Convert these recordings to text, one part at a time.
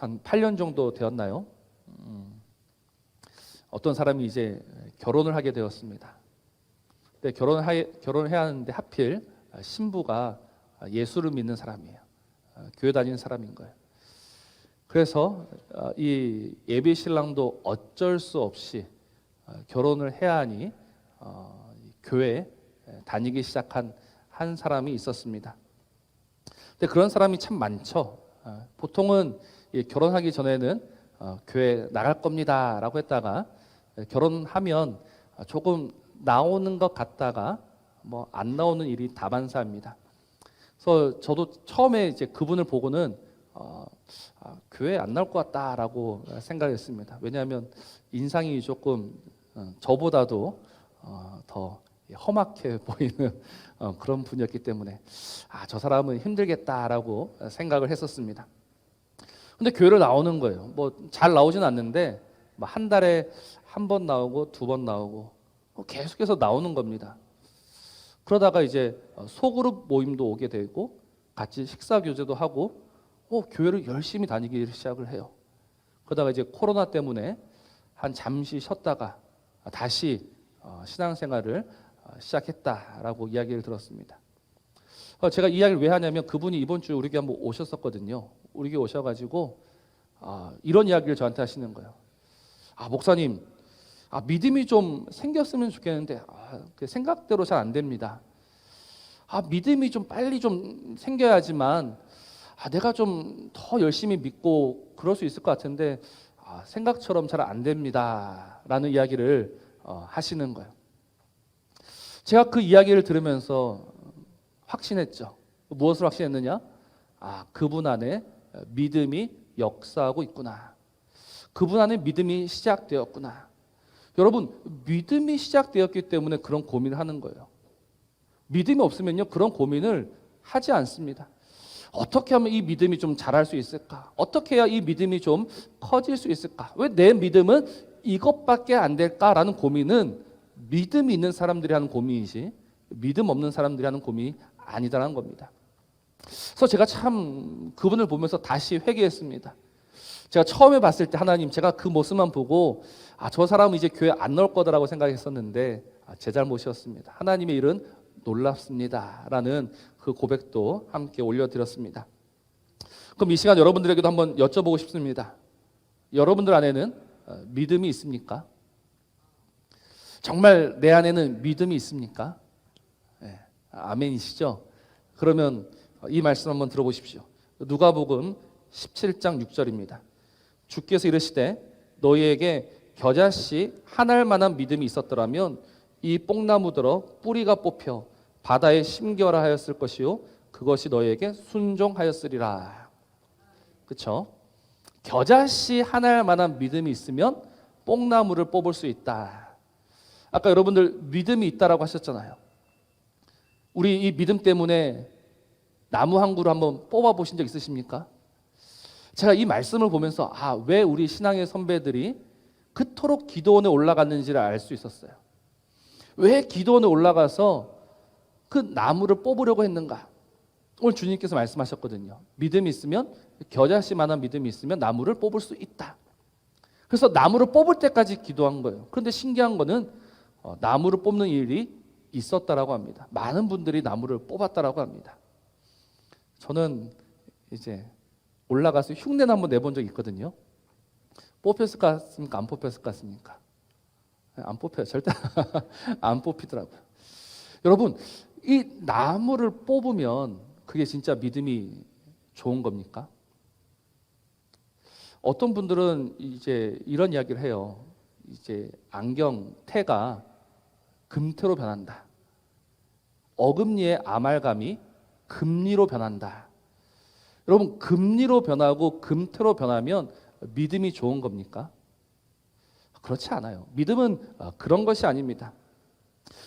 한 8년 정도 되었나요? 어떤 사람이 이제 결혼을 하게 되었습니다. 근데 결혼을 해야 하는데 하필 신부가 예수를 믿는 사람이에요. 교회 다니는 사람인 거예요. 그래서 이 예비 신랑도 어쩔 수 없이 결혼을 해야 하니 교회에 다니기 시작한 한 사람이 있었습니다. 근데 그런 사람이 참 많죠. 보통은 결혼하기 전에는 교회 나갈 겁니다라고 했다가 결혼하면 조금 나오는 것 같다가 뭐 안 나오는 일이 다반사입니다. 그래서 저도 처음에 이제 그분을 보고는 교회 안 나올 것 같다라고 생각했습니다. 왜냐하면 인상이 조금 저보다도 더 험악해 보이는 그런 분이었기 때문에 저 사람은 힘들겠다라고 생각을 했었습니다. 근데 교회를 나오는 거예요. 뭐 잘 나오진 않는데 뭐 한 달에 한 번 나오고 두 번 나오고 계속해서 나오는 겁니다. 그러다가 이제 소그룹 모임도 오게 되고 같이 식사 교제도 하고 교회를 열심히 다니기 시작을 해요. 그러다가 이제 코로나 때문에 한 잠시 쉬었다가 다시 신앙생활을 시작했다라고 이야기를 들었습니다. 제가 이 이야기를 왜 하냐면 그분이 이번 주에 우리 교회 한번 오셨었거든요. 우리 교회 오셔가지고 이런 이야기를 저한테 하시는 거예요. 목사님, 믿음이 좀 생겼으면 좋겠는데 그 생각대로 잘 안 됩니다. 믿음이 좀 빨리 좀 생겨야지만 내가 좀 더 열심히 믿고 그럴 수 있을 것 같은데 생각처럼 잘 안 됩니다. 라는 이야기를 하시는 거예요. 제가 그 이야기를 들으면서 확신했죠. 무엇을 확신했느냐? 그분 안에 믿음이 역사하고 있구나. 그분 안에 믿음이 시작되었구나. 여러분, 믿음이 시작되었기 때문에 그런 고민을 하는 거예요. 믿음이 없으면요, 그런 고민을 하지 않습니다. 어떻게 하면 이 믿음이 좀 자랄 수 있을까? 어떻게 해야 이 믿음이 좀 커질 수 있을까? 왜 내 믿음은 이것밖에 안 될까라는 고민은 믿음이 있는 사람들이 하는 고민이지 믿음 없는 사람들이 하는 고민이 아니다라는 겁니다. 그래서 제가 참 그분을 보면서 다시 회개했습니다. 제가 처음에 봤을 때 하나님, 제가 그 모습만 보고 저 사람은 이제 교회 안 나올 거다라고 생각했었는데 제 잘못이었습니다. 하나님의 일은 놀랍습니다 라는 그 고백도 함께 올려드렸습니다. 그럼 이 시간 여러분들에게도 한번 여쭤보고 싶습니다. 여러분들 안에는 믿음이 있습니까? 정말 내 안에는 믿음이 있습니까? 네, 아멘이시죠? 그러면 이 말씀 한번 들어보십시오. 누가복음 17장 6절입니다. 주께서 이르시되 너희에게 겨자씨 한 알만한 믿음이 있었더라면 이 뽕나무들어 뿌리가 뽑혀 바다에 심겨라 하였을 것이요 그것이 너희에게 순종하였으리라. 그렇죠? 겨자씨 한 알만한 믿음이 있으면 뽕나무를 뽑을 수 있다. 아까 여러분들 믿음이 있다라고 하셨잖아요. 우리 이 믿음 때문에 나무 한 그루 한번 뽑아 보신 적 있으십니까? 제가 이 말씀을 보면서 왜 우리 신앙의 선배들이 그토록 기도원에 올라갔는지를 알 수 있었어요. 왜 기도원에 올라가서 그 나무를 뽑으려고 했는가? 오늘 주님께서 말씀하셨거든요. 믿음이 있으면, 겨자씨만한 믿음이 있으면 나무를 뽑을 수 있다. 그래서 나무를 뽑을 때까지 기도한 거예요. 그런데 신기한 거는 나무를 뽑는 일이 있었다라고 합니다. 많은 분들이 나무를 뽑았다라고 합니다. 저는 이제 올라가서 흉내는 한번 내본 적이 있거든요. 뽑혔을 것 같습니까? 안 뽑혔을 것 같습니까? 안 뽑혀요. 절대 안 뽑히더라고요. 여러분, 이 나무를 뽑으면 그게 진짜 믿음이 좋은 겁니까? 어떤 분들은 이제 이런 이야기를 해요. 이제 안경테가 금태로 변한다. 어금니의 아말감이 금리로 변한다. 여러분, 금리로 변하고 금태로 변하면 믿음이 좋은 겁니까? 그렇지 않아요. 믿음은 그런 것이 아닙니다.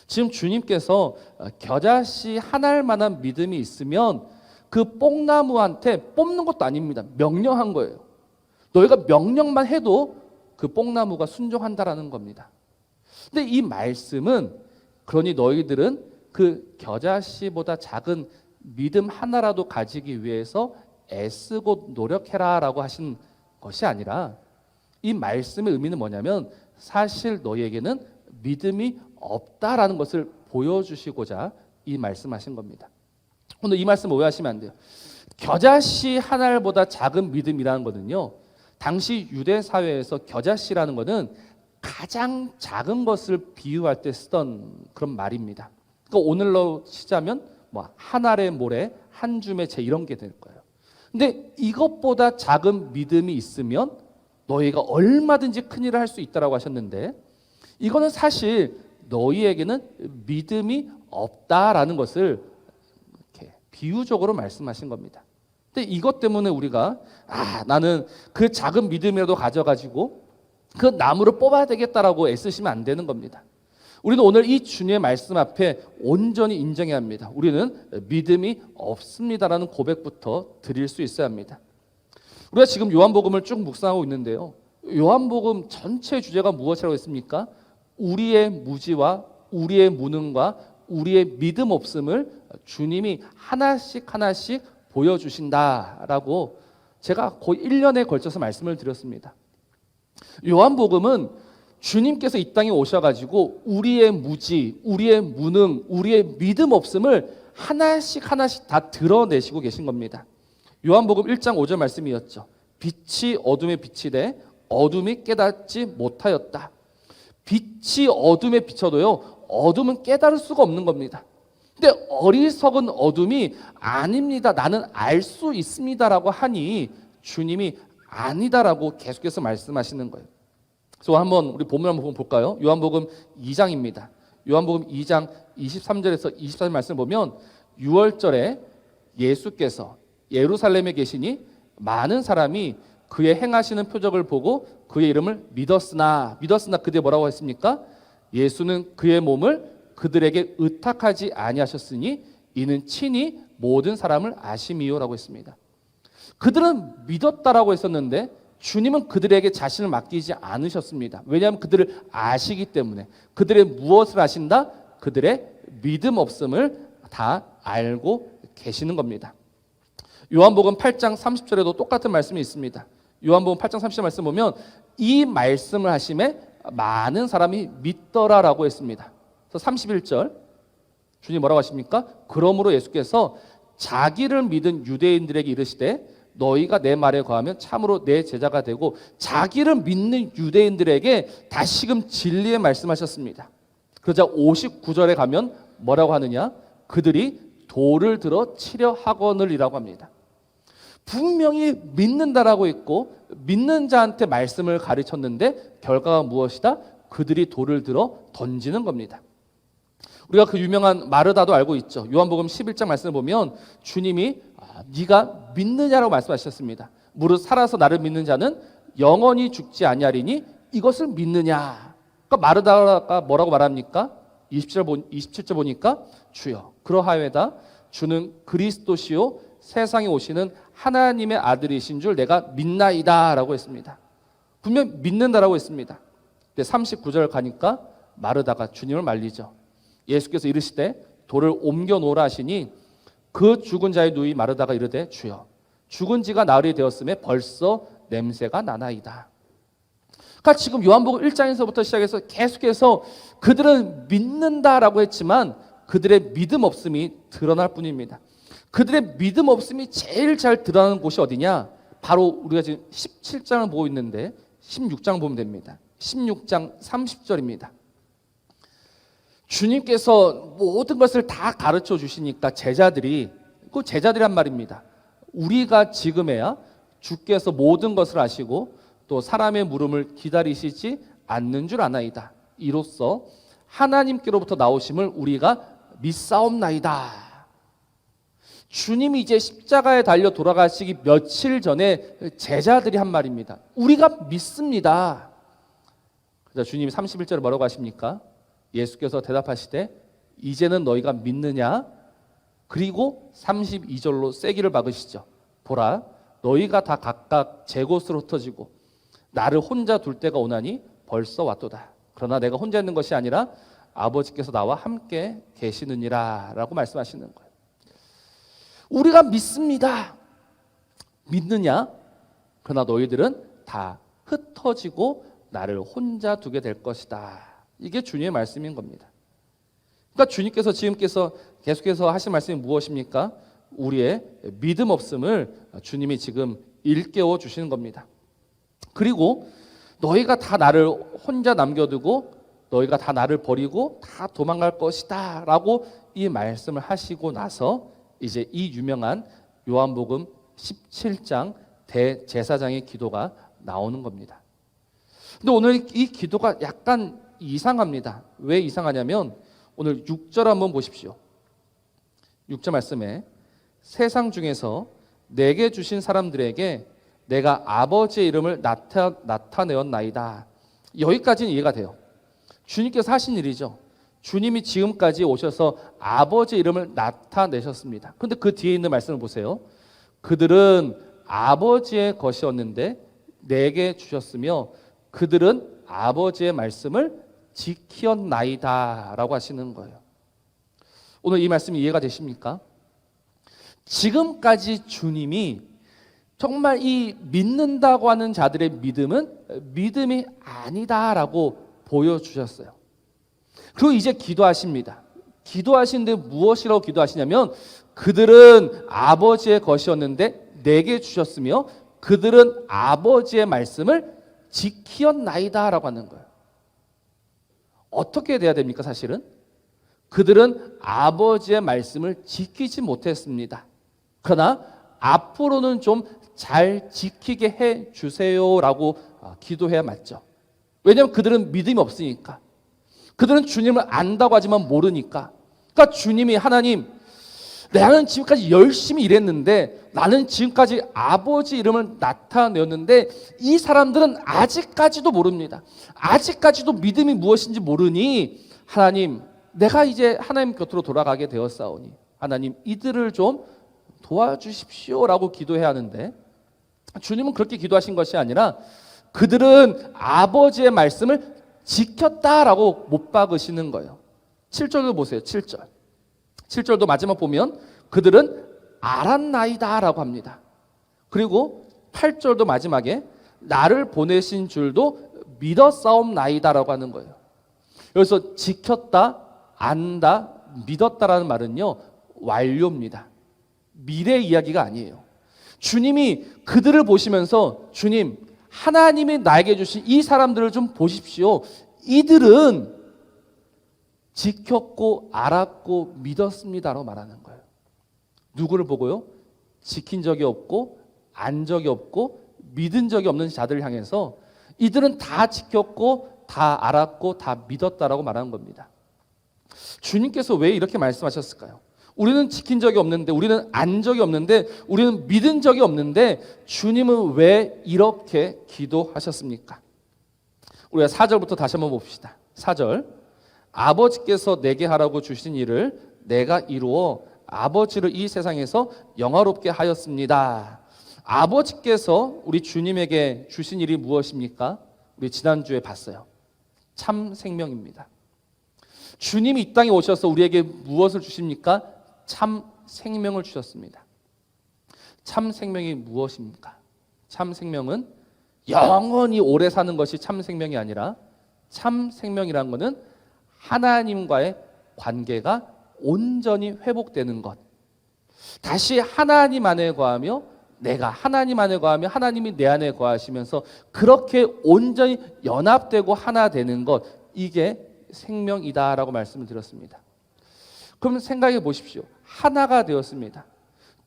지금 주님께서 겨자씨 한 알만한 믿음이 있으면 그 뽕나무한테 뽑는 것도 아닙니다. 명령한 거예요. 너희가 명령만 해도 그 뽕나무가 순종한다라는 겁니다. 근데 이 말씀은 그러니 너희들은 그 겨자씨보다 작은 믿음 하나라도 가지기 위해서 애쓰고 노력해라 라고 하신 것이 아니라 이 말씀의 의미는 뭐냐면 사실 너희에게는 믿음이 없다라는 것을 보여주시고자 이 말씀하신 겁니다. 오늘 이 말씀 오해하시면 안 돼요. 겨자씨 한 알보다 작은 믿음이라는 거는요, 당시 유대 사회에서 겨자씨라는 것은 가장 작은 것을 비유할 때 쓰던 그런 말입니다. 그러니까 오늘로 치자면 뭐 한 알의 모래, 한 줌의 재 이런 게 될 거예요. 근데 이것보다 작은 믿음이 있으면 너희가 얼마든지 큰 일을 할 수 있다라고 하셨는데, 이거는 사실 너희에게는 믿음이 없다라는 것을 이렇게 비유적으로 말씀하신 겁니다. 근데 이것 때문에 우리가 나는 그 작은 믿음이라도 가져가지고 그 나무를 뽑아야 되겠다라고 애쓰시면 안 되는 겁니다. 우리는 오늘 이 주님의 말씀 앞에 온전히 인정해야 합니다. 우리는 믿음이 없습니다라는 고백부터 드릴 수 있어야 합니다. 우리가 지금 요한복음을 쭉 묵상하고 있는데요, 요한복음 전체 주제가 무엇이라고 했습니까? 우리의 무지와 우리의 무능과 우리의 믿음 없음을 주님이 하나씩 하나씩 보여주신다라고 제가 거의 1년에 걸쳐서 말씀을 드렸습니다. 요한복음은 주님께서 이 땅에 오셔가지고 우리의 무지, 우리의 무능, 우리의 믿음 없음을 하나씩 하나씩 다 드러내시고 계신 겁니다. 요한복음 1장 5절 말씀이었죠. 빛이 어둠에 비치되 어둠이 깨닫지 못하였다. 빛이 어둠에 비쳐도요, 어둠은 깨달을 수가 없는 겁니다. 근데 어리석은 어둠이 아닙니다, 나는 알 수 있습니다라고 하니 주님이 아니다라고 계속해서 말씀하시는 거예요. 그래서 한번 우리 본문 한번 볼까요? 요한복음 2장입니다. 요한복음 2장 23절에서 24절 말씀을 보면 6월절에 예수께서 예루살렘에 계시니 많은 사람이 그의 행하시는 표적을 보고 그의 이름을 믿었으나 그때 뭐라고 했습니까? 예수는 그의 몸을 그들에게 의탁하지 아니하셨으니 이는 친히 모든 사람을 아심이요라고 했습니다. 그들은 믿었다라고 했었는데 주님은 그들에게 자신을 맡기지 않으셨습니다. 왜냐하면 그들을 아시기 때문에. 그들의 무엇을 아신다? 그들의 믿음 없음을 다 알고 계시는 겁니다. 요한복음 8장 30절에도 똑같은 말씀이 있습니다. 요한복음 8장 30절 말씀 보면 이 말씀을 하심에 많은 사람이 믿더라라고 했습니다. 그래서 31절 주님 뭐라고 하십니까? 그러므로 예수께서 자기를 믿은 유대인들에게 이르시되 너희가 내 말에 거하면 참으로 내 제자가 되고, 자기를 믿는 유대인들에게 다시금 진리의 말씀하셨습니다. 그러자 59절에 가면 뭐라고 하느냐? 그들이 돌을 들어 치려 하거늘이라고 합니다. 분명히 믿는다라고 했고 믿는 자한테 말씀을 가르쳤는데 결과가 무엇이다? 그들이 돌을 들어 던지는 겁니다. 우리가 그 유명한 마르다도 알고 있죠. 요한복음 11장 말씀을 보면 주님이 네가 믿느냐라고 말씀하셨습니다. 무릇 살아서 나를 믿는 자는 영원히 죽지 아니하리니 이것을 믿느냐. 그러니까 마르다가 뭐라고 말합니까? 27절 보니까 주여 그러하여다 주는 그리스도시요 세상에 오시는 하나님의 아들이신 줄 내가 믿나이다 라고 했습니다. 분명 믿는다라고 했습니다. 근데 39절 가니까 마르다가 주님을 말리죠. 예수께서 이르시되 돌을 옮겨 놓으라 하시니 그 죽은 자의 누이 마르다가 이르되 주여 죽은 지가 나흘이 되었음에 벌써 냄새가 나나이다. 그러니까 지금 요한복음 1장에서부터 시작해서 계속해서 그들은 믿는다라고 했지만 그들의 믿음 없음이 드러날 뿐입니다. 그들의 믿음 없음이 제일 잘 드러나는 곳이 어디냐? 바로 우리가 지금 17장을 보고 있는데 16장 보면 됩니다. 16장 30절입니다. 주님께서 모든 것을 다 가르쳐 주시니까 제자들이 한 말입니다. 우리가 지금에야 주께서 모든 것을 아시고 또 사람의 물음을 기다리시지 않는 줄 아나이다. 이로써 하나님께로부터 나오심을 우리가 믿사옵나이다. 주님이 이제 십자가에 달려 돌아가시기 며칠 전에 제자들이 한 말입니다. 우리가 믿습니다. 그래서 주님이 31절에 뭐라고 하십니까? 예수께서 대답하시되 이제는 너희가 믿느냐? 그리고 32절로 쐐기를 박으시죠. 보라 너희가 다 각각 제 곳으로 흩어지고 나를 혼자 둘 때가 오나니 벌써 왔도다. 그러나 내가 혼자 있는 것이 아니라 아버지께서 나와 함께 계시느니라 라고 말씀하시는 거예요. 우리가 믿습니다. 믿느냐? 그러나 너희들은 다 흩어지고 나를 혼자 두게 될 것이다. 이게 주님의 말씀인 겁니다. 그러니까 주님께서 지금께서 계속해서 하신 말씀이 무엇입니까? 우리의 믿음 없음을 주님이 지금 일깨워 주시는 겁니다. 그리고 너희가 다 나를 혼자 남겨두고 너희가 다 나를 버리고 다 도망갈 것이다 라고 이 말씀을 하시고 나서 이제 이 유명한 요한복음 17장 대제사장의 기도가 나오는 겁니다. 근데 오늘 이 기도가 약간 이상합니다. 왜 이상하냐면 오늘 6절 한번 보십시오. 6절 말씀에 세상 중에서 내게 주신 사람들에게 내가 아버지의 이름을 나타내었나이다. 여기까지는 이해가 돼요. 주님께서 하신 일이죠. 주님이 지금까지 오셔서 아버지의 이름을 나타내셨습니다. 그런데 그 뒤에 있는 말씀을 보세요. 그들은 아버지의 것이었는데 내게 주셨으며 그들은 아버지의 말씀을 지키었나이다 라고 하시는 거예요. 오늘 이 말씀이 이해가 되십니까? 지금까지 주님이 정말 이 믿는다고 하는 자들의 믿음은 믿음이 아니다라고 보여주셨어요. 그리고 이제 기도하십니다. 기도하시는데 무엇이라고 기도하시냐면 그들은 아버지의 것이었는데 내게 주셨으며 그들은 아버지의 말씀을 지키었나이다 라고 하는 거예요. 어떻게 돼야 됩니까? 사실은 그들은 아버지의 말씀을 지키지 못했습니다. 그러나 앞으로는 좀 잘 지키게 해 주세요라고 기도해야 맞죠. 왜냐하면 그들은 믿음이 없으니까. 그들은 주님을 안다고 하지만 모르니까. 그러니까 주님이 하나님, 나는 지금까지 열심히 일했는데 나는 지금까지 아버지 이름을 나타내었는데 이 사람들은 아직까지도 모릅니다. 아직까지도 믿음이 무엇인지 모르니 하나님, 내가 이제 하나님 곁으로 돌아가게 되었사오니 하나님 이들을 좀 도와주십시오라고 기도해야 하는데 주님은 그렇게 기도하신 것이 아니라 그들은 아버지의 말씀을 지켰다라고 못 박으시는 거예요. 7절도 보세요. 7절. 7절도 마지막 보면 그들은 알았나이다 라고 합니다. 그리고 8절도 마지막에 나를 보내신 줄도 믿었사옵나이다 라고 하는 거예요. 여기서 지켰다, 안다, 믿었다라는 말은요 완료입니다. 미래 이야기가 아니에요. 주님이 그들을 보시면서 주님, 하나님이 나에게 주신 이 사람들을 좀 보십시오. 이들은 지켰고 알았고 믿었습니다라고 말하는 거예요. 누구를 보고요? 지킨 적이 없고 안 적이 없고 믿은 적이 없는 자들을 향해서 이들은 다 지켰고 다 알았고 다 믿었다라고 말하는 겁니다. 주님께서 왜 이렇게 말씀하셨을까요? 우리는 지킨 적이 없는데, 우리는 안 적이 없는데, 우리는 믿은 적이 없는데 주님은 왜 이렇게 기도하셨습니까? 우리가 4절부터 다시 한번 봅시다. 4절. 아버지께서 내게 하라고 주신 일을 내가 이루어 아버지를 이 세상에서 영화롭게 하였습니다. 아버지께서 우리 주님에게 주신 일이 무엇입니까? 우리 지난주에 봤어요. 참 생명입니다. 주님이 이 땅에 오셔서 우리에게 무엇을 주십니까? 참 생명을 주셨습니다. 참 생명이 무엇입니까? 참 생명은 영원히 오래 사는 것이 참 생명이 아니라 참 생명이라는 것은 하나님과의 관계가 온전히 회복되는 것. 다시 하나님 안에 거하며 내가 하나님 안에 거하며 하나님이 내 안에 거하시면서 그렇게 온전히 연합되고 하나 되는 것. 이게 생명이다라고 말씀을 드렸습니다. 그럼 생각해 보십시오. 하나가 되었습니다.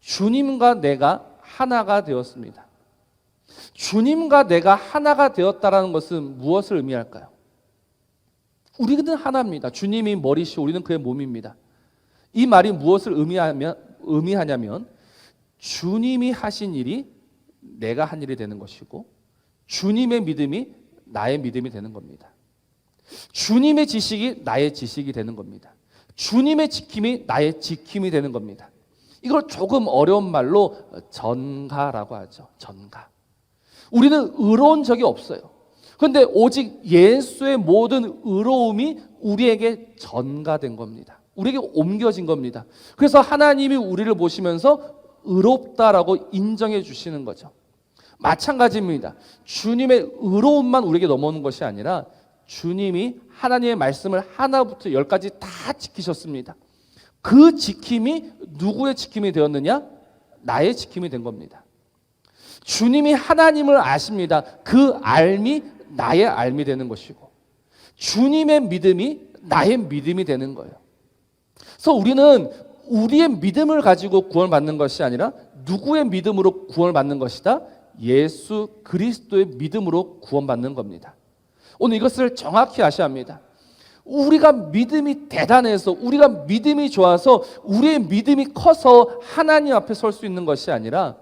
주님과 내가 하나가 되었습니다. 주님과 내가 하나가 되었다라는 것은 무엇을 의미할까요? 우리는 하나입니다. 주님이 머리시오, 우리는 그의 몸입니다. 이 말이 무엇을 의미하냐면 주님이 하신 일이 내가 한 일이 되는 것이고 주님의 믿음이 나의 믿음이 되는 겁니다. 주님의 지식이 나의 지식이 되는 겁니다. 주님의 지킴이 나의 지킴이 되는 겁니다. 이걸 조금 어려운 말로 전가라고 하죠. 전가. 우리는 의로운 적이 없어요. 그런데 오직 예수의 모든 의로움이 우리에게 전가된 겁니다. 우리에게 옮겨진 겁니다. 그래서 하나님이 우리를 보시면서 의롭다라고 인정해 주시는 거죠. 마찬가지입니다. 주님의 의로움만 우리에게 넘어오는 것이 아니라 주님이 하나님의 말씀을 하나부터 열까지 다 지키셨습니다. 그 지킴이 누구의 지킴이 되었느냐? 나의 지킴이 된 겁니다. 주님이 하나님을 아십니다. 그 알미 나의 알미 되는 것이고 주님의 믿음이 나의 믿음이 되는 거예요. 그래서 우리는 우리의 믿음을 가지고 구원받는 것이 아니라 누구의 믿음으로 구원받는 것이다? 예수 그리스도의 믿음으로 구원받는 겁니다. 오늘 이것을 정확히 아셔야 합니다. 우리가 믿음이 대단해서 우리가 믿음이 좋아서 우리의 믿음이 커서 하나님 앞에 설 수 있는 것이 아니라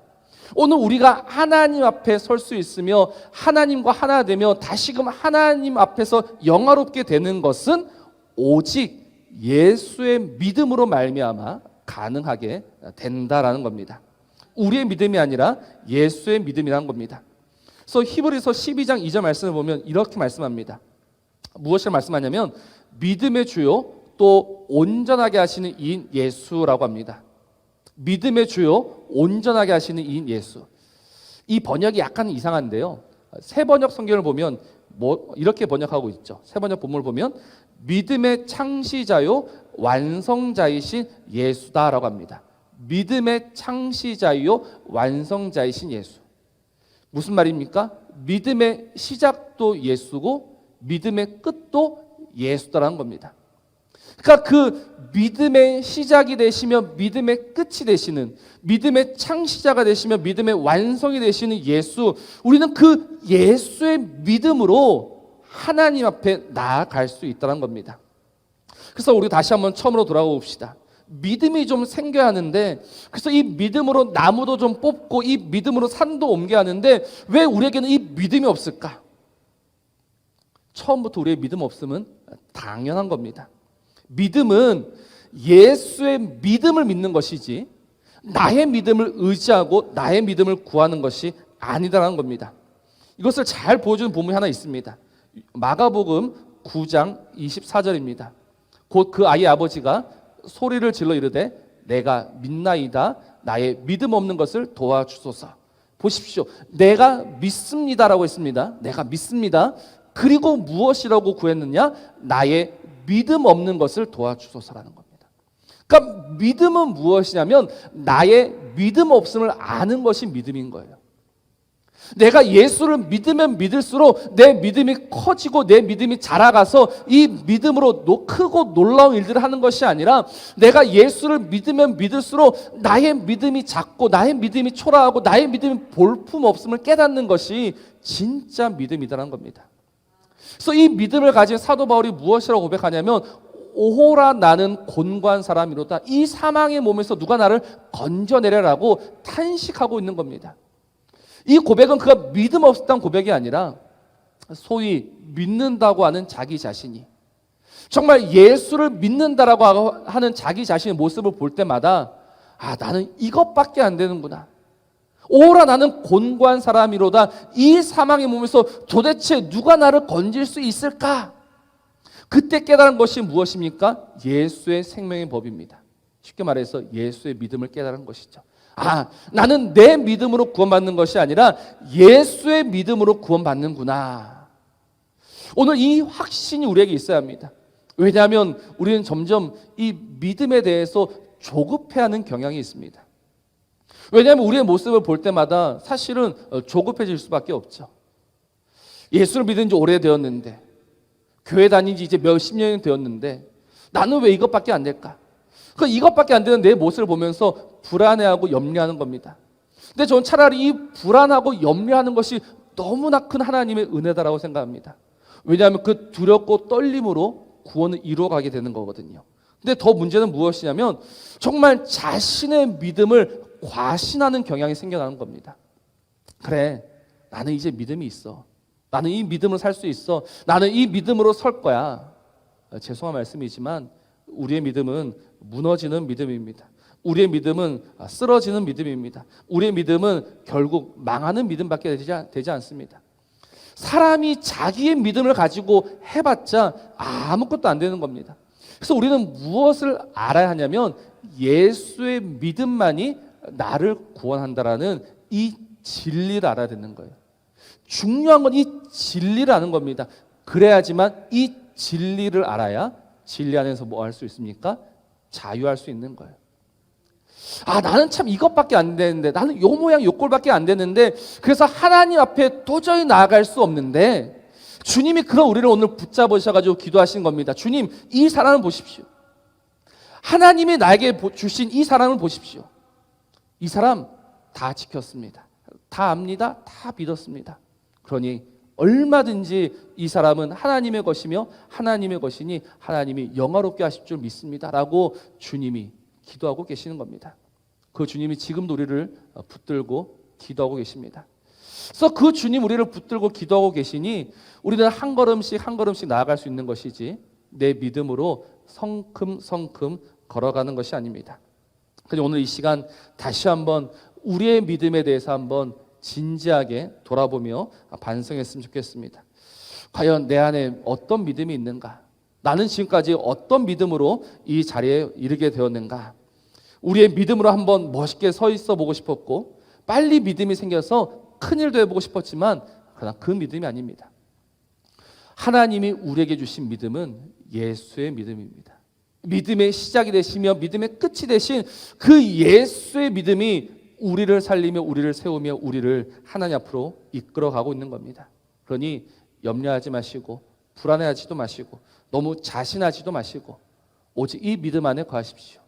오늘 우리가 하나님 앞에 설 수 있으며 하나님과 하나 되며 다시금 하나님 앞에서 영화롭게 되는 것은 오직 예수의 믿음으로 말미암아 가능하게 된다라는 겁니다. 우리의 믿음이 아니라 예수의 믿음이라는 겁니다. 그래서 히브리서 12장 2절 말씀을 보면 이렇게 말씀합니다. 무엇을 말씀하냐면 믿음의 주요 또 온전하게 하시는 이인 예수라고 합니다. 믿음의 주요 온전하게 하시는 이인 예수. 이 번역이 약간 이상한데요. 새 번역 성경을 보면 이렇게 번역하고 있죠. 새 번역 본문을 보면 믿음의 창시자요 완성자이신 예수다라고 합니다. 믿음의 창시자요 완성자이신 예수. 무슨 말입니까? 믿음의 시작도 예수고 믿음의 끝도 예수다라는 겁니다. 그러니까 그 믿음의 시작이 되시며 믿음의 끝이 되시는 믿음의 창시자가 되시며 믿음의 완성이 되시는 예수, 우리는 그 예수의 믿음으로 하나님 앞에 나아갈 수 있다는 겁니다. 그래서 우리 다시 한번 처음으로 돌아가 봅시다. 믿음이 좀 생겨야 하는데 그래서 이 믿음으로 나무도 좀 뽑고 이 믿음으로 산도 옮겨야 하는데 왜 우리에게는 이 믿음이 없을까? 처음부터 우리의 믿음 없음은 당연한 겁니다. 믿음은 예수의 믿음을 믿는 것이지 나의 믿음을 의지하고 나의 믿음을 구하는 것이 아니다라는 겁니다. 이것을 잘 보여주는 본문이 하나 있습니다. 마가복음 9장 24절입니다. 곧 그 아이의 아버지가 소리를 질러 이르되 내가 믿나이다 나의 믿음 없는 것을 도와주소서. 보십시오. 내가 믿습니다라고 했습니다. 내가 믿습니다. 그리고 무엇이라고 구했느냐? 나의 믿음 없는 것을 도와주소서라는 겁니다. 그러니까 믿음은 무엇이냐면 나의 믿음 없음을 아는 것이 믿음인 거예요. 내가 예수를 믿으면 믿을수록 내 믿음이 커지고 내 믿음이 자라가서 이 믿음으로 크고 놀라운 일들을 하는 것이 아니라 내가 예수를 믿으면 믿을수록 나의 믿음이 작고 나의 믿음이 초라하고 나의 믿음이 볼품없음을 깨닫는 것이 진짜 믿음이라는 겁니다. 그래서 이 믿음을 가진 사도 바울이 무엇이라고 고백하냐면 오호라 나는 곤고한 사람이로다. 이 사망의 몸에서 누가 나를 건져내려라고 탄식하고 있는 겁니다. 이 고백은 그가 믿음 없었던 고백이 아니라 소위 믿는다고 하는 자기 자신이 정말 예수를 믿는다라고 하는 자기 자신의 모습을 볼 때마다 나는 이것밖에 안 되는구나. 오라 나는 곤고한 사람이로다. 이 사망의 몸에서 도대체 누가 나를 건질 수 있을까? 그때 깨달은 것이 무엇입니까? 예수의 생명의 법입니다. 쉽게 말해서 예수의 믿음을 깨달은 것이죠. 나는 내 믿음으로 구원받는 것이 아니라 예수의 믿음으로 구원받는구나. 오늘 이 확신이 우리에게 있어야 합니다. 왜냐하면 우리는 점점 이 믿음에 대해서 조급해하는 경향이 있습니다. 왜냐하면 우리의 모습을 볼 때마다 사실은 조급해질 수밖에 없죠. 예수를 믿은 지 오래되었는데 교회 다닌 지 이제 몇십 년이 되었는데 나는 왜 이것밖에 안 될까? 이것밖에 안 되는 내 모습을 보면서 불안해하고 염려하는 겁니다. 근데 저는 차라리 이 불안하고 염려하는 것이 너무나 큰 하나님의 은혜다라고 생각합니다. 왜냐하면 그 두렵고 떨림으로 구원을 이루어가게 되는 거거든요. 근데 더 문제는 무엇이냐면 정말 자신의 믿음을 과신하는 경향이 생겨나는 겁니다. 그래, 나는 이제 믿음이 있어. 나는 이 믿음으로 살 수 있어. 나는 이 믿음으로 설 거야. 죄송한 말씀이지만 우리의 믿음은 무너지는 믿음입니다. 우리의 믿음은 쓰러지는 믿음입니다. 우리의 믿음은 결국 망하는 믿음밖에 되지 않습니다. 사람이 자기의 믿음을 가지고 해봤자 아무것도 안 되는 겁니다. 그래서 우리는 무엇을 알아야 하냐면 예수의 믿음만이 나를 구원한다라는 이 진리를 알아야 되는 거예요. 중요한 건 이 진리를 아는 겁니다. 그래야지만 이 진리를 알아야 진리 안에서 뭐 할 수 있습니까? 자유할 수 있는 거예요. 아, 나는 참 이것밖에 안 되는데, 나는 요 모양 요 꼴밖에 안 되는데, 그래서 하나님 앞에 도저히 나아갈 수 없는데, 주님이 그런 우리를 오늘 붙잡으셔가지고 기도하신 겁니다. 주님, 이 사람을 보십시오. 하나님이 나에게 주신 이 사람을 보십시오. 이 사람 다 지켰습니다. 다 압니다. 다 믿었습니다. 그러니 얼마든지 이 사람은 하나님의 것이며 하나님의 것이니 하나님이 영화롭게 하실 줄 믿습니다 라고 주님이 기도하고 계시는 겁니다. 그 주님이 지금도 우리를 붙들고 기도하고 계십니다. 그래서 그 주님 우리를 붙들고 기도하고 계시니 우리는 한 걸음씩 한 걸음씩 나아갈 수 있는 것이지 내 믿음으로 성큼성큼 걸어가는 것이 아닙니다. 그래서 오늘 이 시간 다시 한번 우리의 믿음에 대해서 한번 진지하게 돌아보며 반성했으면 좋겠습니다. 과연 내 안에 어떤 믿음이 있는가? 나는 지금까지 어떤 믿음으로 이 자리에 이르게 되었는가? 우리의 믿음으로 한번 멋있게 서 있어 보고 싶었고 빨리 믿음이 생겨서 큰일도 해보고 싶었지만 그러나 그 믿음이 아닙니다. 하나님이 우리에게 주신 믿음은 예수의 믿음입니다. 믿음의 시작이 되시며 믿음의 끝이 되신 그 예수의 믿음이 우리를 살리며 우리를 세우며 우리를 하나님 앞으로 이끌어가고 있는 겁니다. 그러니 염려하지 마시고 불안해하지도 마시고 너무 자신하지도 마시고 오직 이 믿음 안에 거하십시오.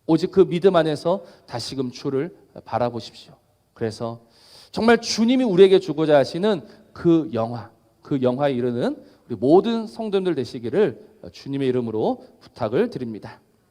오직 그 믿음 안에서 다시금 주를 바라보십시오. 그래서 정말 주님이 우리에게 주고자 하시는 그 영화에 이르는 우리 모든 성도님들 되시기를 주님의 이름으로 부탁을 드립니다.